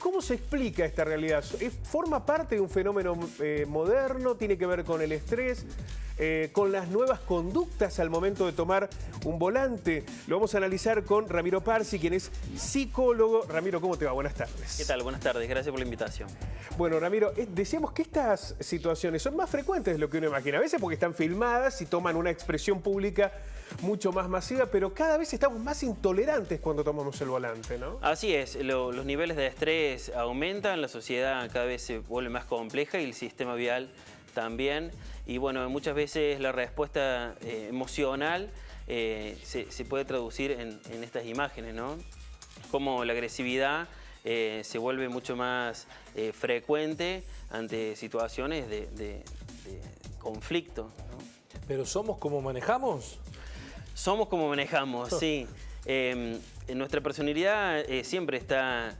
¿Cómo se explica esta realidad? ¿Forma parte de un fenómeno moderno? ¿Tiene que ver con el estrés? ¿Con las nuevas conductas al momento de tomar un volante? Lo vamos a analizar con Ramiro Parsi, quien es psicólogo. Ramiro, ¿cómo te va? Buenas tardes. ¿Qué tal? Buenas tardes. Gracias por la invitación. Bueno, Ramiro, decíamos que estas situaciones son más frecuentes de lo que uno imagina. A veces porque están filmadas y toman una expresión pública mucho más masiva, pero cada vez estamos más intolerantes cuando tomamos el volante, ¿no? Así es. Los niveles de estrés aumentan, la sociedad cada vez se vuelve más compleja y el sistema vial también. Y bueno, muchas veces la respuesta emocional se puede traducir en estas imágenes, ¿no? Como la agresividad se vuelve mucho más frecuente ante situaciones de conflicto, ¿no? ¿Pero somos como manejamos? Somos como manejamos, sí. Nuestra personalidad siempre está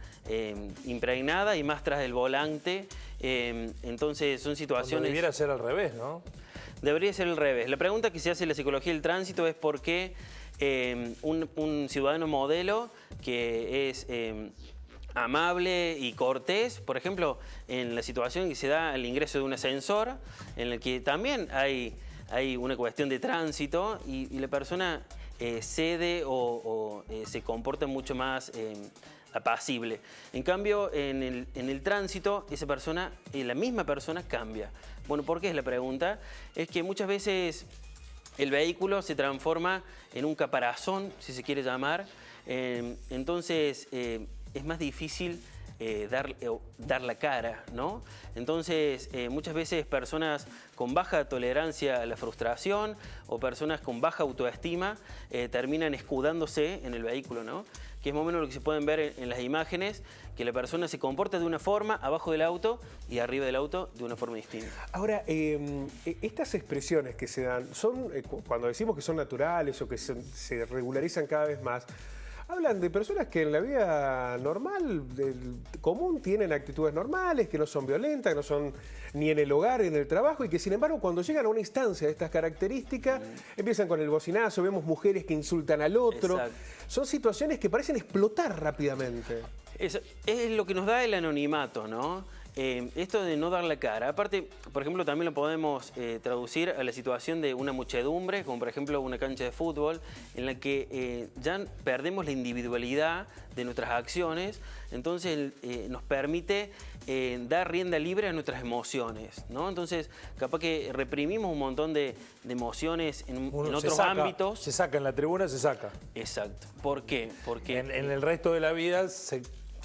impregnada y más tras del volante. Entonces son situaciones... Cuando debiera ser al revés, ¿no? Debería ser al revés. La pregunta que se hace en la psicología del tránsito es por qué un ciudadano modelo que es amable y cortés, por ejemplo, en la situación que se da al ingreso de un ascensor, en el que también hay una cuestión de tránsito y la persona cede o se comporta mucho más apacible. En cambio, en el tránsito, esa persona, la misma persona cambia. Bueno, ¿por qué es la pregunta? Es que muchas veces el vehículo se transforma en un caparazón, si se quiere llamar. Entonces, es más difícil dar la cara, ¿no? Entonces, muchas veces personas con baja tolerancia a la frustración o personas con baja autoestima terminan escudándose en el vehículo, ¿no? Que es más o menos lo que se pueden ver en las imágenes, que la persona se comporta de una forma abajo del auto y arriba del auto de una forma distinta. Ahora, estas expresiones que se dan, cuando decimos que son naturales o que se regularizan cada vez más, hablan de personas que en la vida normal, común, tienen actitudes normales, que no son violentas, que no son ni en el hogar, ni en el trabajo, y que sin embargo cuando llegan a una instancia de estas características, empiezan con el bocinazo, vemos mujeres que insultan al otro. Exacto. Son situaciones que parecen explotar rápidamente. Es lo que nos da el anonimato, ¿no? Esto de no dar la cara. Aparte, por ejemplo, también lo podemos traducir a la situación de una muchedumbre, como por ejemplo una cancha de fútbol, en la que ya perdemos la individualidad de nuestras acciones, entonces nos permite dar rienda libre a nuestras emociones, ¿no? Entonces, capaz que reprimimos un montón de emociones en otros ámbitos. Se saca, en la tribuna se saca. Exacto. ¿Por qué? Porque en el resto de la vida se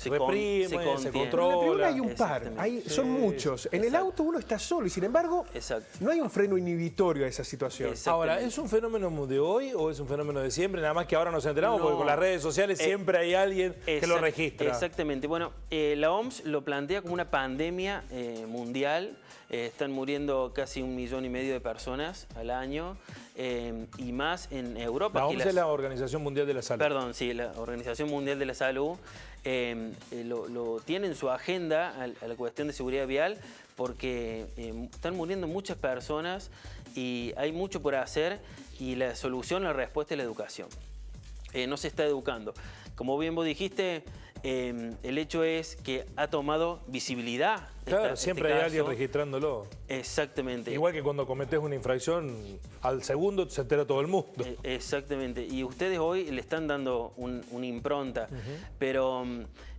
reprime, se controla. En la tribuna hay un par, son muchos. En el auto uno está solo y sin embargo no hay un freno inhibitorio a esa situación. Ahora, ¿es un fenómeno de hoy o es un fenómeno de siempre? Nada más que ahora nos enteramos porque con las redes sociales siempre hay alguien que lo registra. Exactamente. Bueno, la OMS lo plantea como una pandemia mundial. Están muriendo casi 1,5 millones de personas al año y más en Europa. La OMS es la Organización Mundial de la Salud. Perdón, sí, la Organización Mundial de la Salud lo tiene en su agenda a la cuestión de seguridad vial porque están muriendo muchas personas y hay mucho por hacer y la solución, la respuesta es la educación. No se está educando. Como bien vos dijiste, el hecho es que ha tomado visibilidad. Claro, siempre hay alguien registrándolo. Exactamente. Igual que cuando cometés una infracción, al segundo se entera todo el mundo. Exactamente. Y ustedes hoy le están dando una impronta, pero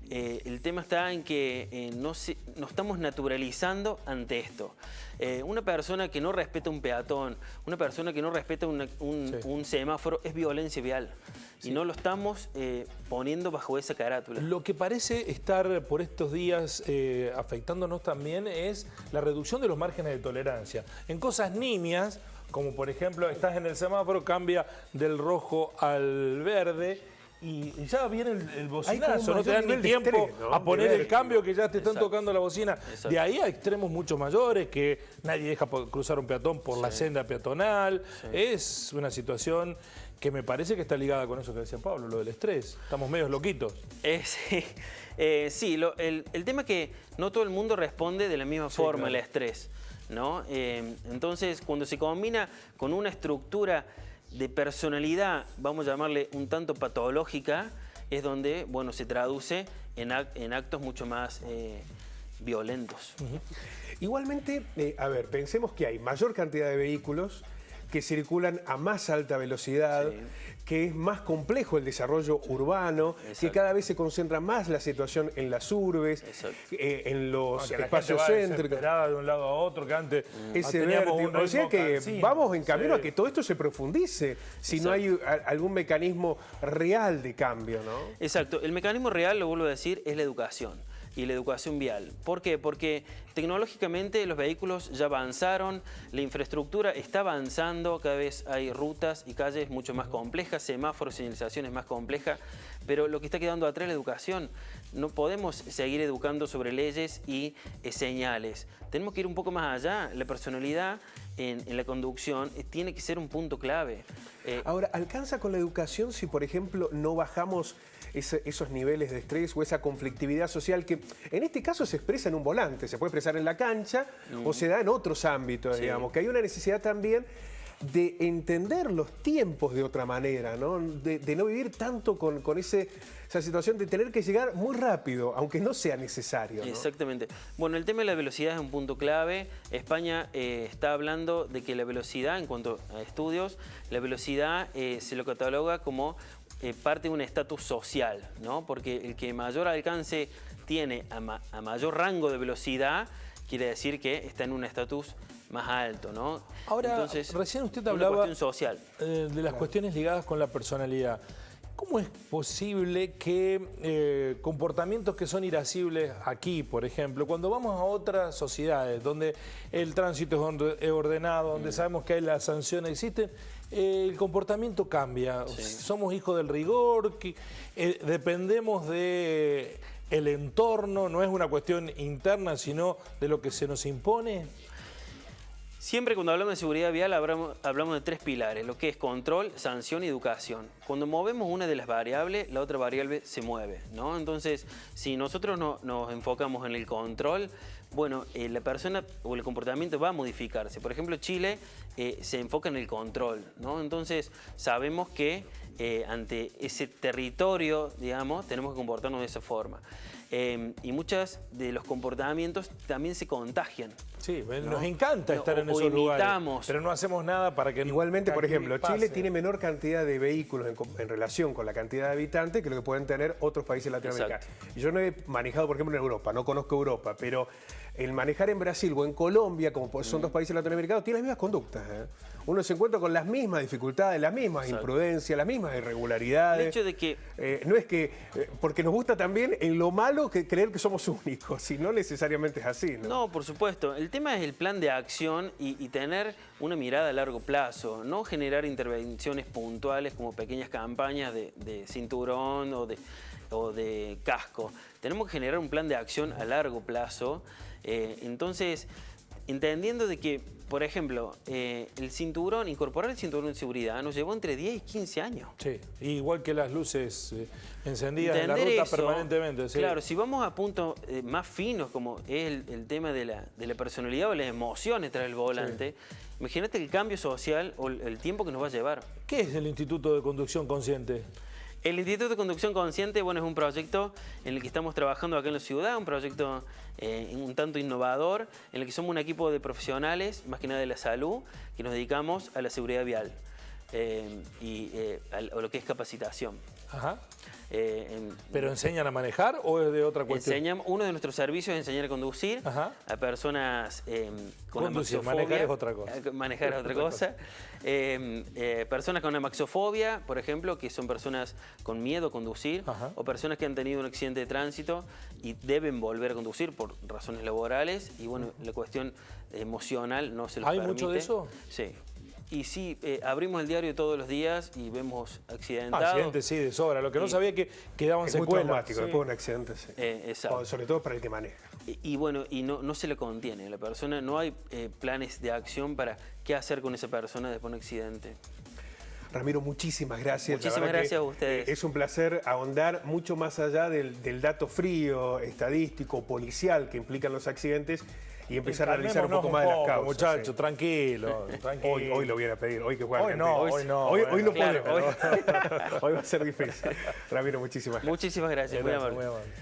el tema está en que nos estamos naturalizando ante esto. Una persona que no respeta un peatón, una persona que no respeta un semáforo, es violencia vial. Y no lo estamos poniendo bajo esa carátula. Lo que parece estar por estos días afectándonos también es la reducción de los márgenes de tolerancia. En cosas nimias, como por ejemplo, estás en el semáforo, cambia del rojo al verde y ya viene el bocinazo, no te dan ni tiempo estrés, ¿no? A poner el cambio que ya te están tocando la bocina. Exacto. De ahí a extremos mucho mayores, que nadie deja cruzar un peatón por la senda peatonal. Es una situación que me parece que está ligada con eso que decía Pablo, lo del estrés. Estamos medios loquitos. Sí, el tema es que no todo el mundo responde de la misma forma al estrés, ¿no? Entonces, cuando se combina con una estructura de personalidad, vamos a llamarle un tanto patológica, es donde, bueno, se traduce en actos mucho más violentos. Igualmente, a ver, pensemos que hay mayor cantidad de vehículos que circulan a más alta velocidad, Sí. que es más complejo el desarrollo urbano, que Exacto. cada vez se concentra más la situación en las urbes, Exacto. en los Que la espacios gente va céntricos. desesperada de un lado a otro, que antes Ese teníamos un vértigo. O sea ritmo que cansino. vamos en camino Sí. a que todo esto se profundice, si no hay algún mecanismo real de cambio, ¿no? Exacto. El mecanismo real, lo vuelvo a decir, es la educación y la educación vial. ¿Por qué? Porque tecnológicamente los vehículos ya avanzaron, la infraestructura está avanzando, cada vez hay rutas y calles mucho más complejas, semáforos, señalizaciones más complejas, pero lo que está quedando atrás es la educación. No podemos seguir educando sobre leyes y señales. Tenemos que ir un poco más allá. La personalidad en la conducción tiene que ser un punto clave. Ahora, ¿alcanza con la educación si, por ejemplo, no bajamos esos niveles de estrés o esa conflictividad social que en este caso se expresa en un volante, se puede expresar en la cancha o se da en otros ámbitos, Sí. digamos, que hay una necesidad también de entender los tiempos de otra manera, ¿no? De no vivir tanto con esa situación de tener que llegar muy rápido, aunque no sea necesario, ¿no? Exactamente. Bueno, el tema de la velocidad es un punto clave. España está hablando de que la velocidad, en cuanto a estudios, la velocidad se lo cataloga como parte de un estatus social, ¿no? Porque el que mayor alcance tiene a mayor rango de velocidad, quiere decir que está en un estatus más alto, ¿no? Ahora, Entonces, recién usted es una hablaba cuestión social. de las cuestiones ligadas con la personalidad. ¿Cómo es posible que comportamientos que son irascibles aquí, por ejemplo, cuando vamos a otras sociedades donde el tránsito es ordenado, donde sabemos que hay las sanciones existen, el comportamiento cambia? Sí. Somos hijos del rigor, dependemos de el entorno, no es una cuestión interna, sino de lo que se nos impone. Siempre cuando hablamos de seguridad vial hablamos de tres pilares, lo que es control, sanción y educación. Cuando movemos una de las variables, la otra variable se mueve, ¿no? Entonces, si nosotros nos enfocamos en el control, bueno, la persona o el comportamiento va a modificarse. Por ejemplo, Chile se enfoca en el control, ¿no? Entonces, sabemos que ante ese territorio, digamos, tenemos que comportarnos de esa forma. Y muchos de los comportamientos también se contagian. Sí, ¿no? nos encanta estar en O esos lugares, imitamos. pero no hacemos nada para que Igualmente, por aquí ejemplo, pase. Chile tiene menor cantidad de vehículos en relación con la cantidad de habitantes que lo que pueden tener otros países latinoamericanos. Y yo no he manejado, por ejemplo, en Europa, no conozco Europa, pero el manejar en Brasil o en Colombia, como son dos países latinoamericanos, tiene las mismas conductas, ¿eh? Uno se encuentra con las mismas dificultades, las mismas imprudencias, las mismas irregularidades. El hecho de que No es que, porque nos gusta también en lo malo que creer que somos únicos, y no necesariamente es así, ¿no? No, por supuesto. El tema es el plan de acción y tener una mirada a largo plazo, no generar intervenciones puntuales como pequeñas campañas de cinturón o de casco. Tenemos que generar un plan de acción a largo plazo. Entonces, entendiendo de que, por ejemplo, incorporar el cinturón de seguridad nos llevó entre 10 y 15 años. Sí, igual que las luces encendidas en la Entender ruta eso, permanentemente. Sí. Claro, si vamos a puntos más finos, como es el tema de la personalidad o las emociones tras el volante, imagínate el cambio social o el tiempo que nos va a llevar. ¿Qué es el Instituto de Conducción Consciente? El Instituto de Conducción Consciente, bueno, es un proyecto en el que estamos trabajando acá en la ciudad, un proyecto un tanto innovador, en el que somos un equipo de profesionales, más que nada de la salud, que nos dedicamos a la seguridad vial a lo que es capacitación. Ajá. ¿Pero enseñan a manejar o es de otra cuestión? Uno de nuestros servicios es enseñar a conducir Ajá. a personas con Conducir, amaxofobia. manejar es otra cosa. Manejar es otra cosa. Personas con amaxofobia, por ejemplo, que son personas con miedo a conducir, Ajá. o personas que han tenido un accidente de tránsito y deben volver a conducir por razones laborales y bueno, la cuestión emocional no se los ¿Hay permite. mucho de eso? Sí. Y sí, abrimos el diario todos los días y vemos accidentados. Accidentes, sí, de sobra. Lo que no sabía que quedaban Es muy secuelas. traumático, Sí. después de un accidente, sí. Exacto. Sobre todo para el que maneja. Y bueno, no se le contiene a la persona, no hay planes de acción para qué hacer con esa persona después de un accidente. Ramiro, muchísimas gracias. Muchísimas La verdad gracias que, a ustedes. Es un placer ahondar mucho más allá del dato frío, estadístico, policial que implican los accidentes y empezar a analizar un poco más de las causas. Muchachos, sí. tranquilo. Hoy lo voy a pedir, hoy que juega Hoy Argentina. no. Hoy no Claro, podemos. Hoy va a ser difícil. Ramiro, muchísimas gracias. Muchísimas gracias, muy Gracias, amable. muy amable.